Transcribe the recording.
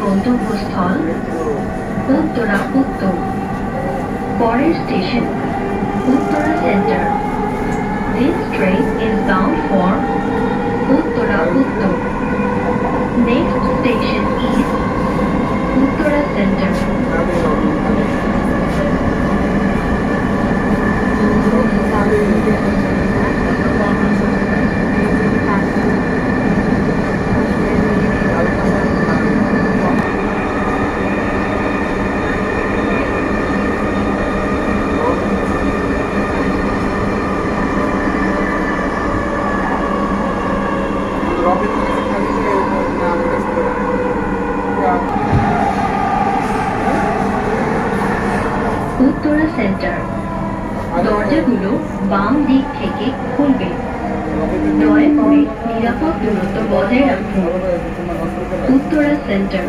গন্তব্যস্থল উত্তরা উত্তর। পরের station Uttara centre. This train is bound for Uttara Uttar. Next station is Uttara Center. Uttara centre. দরজাগুলো বাম দিক থেকে খুলবে। দয়া করে নিরাপদ দূরত্ব বজায় রাখুন। উত্তরা সেন্টার।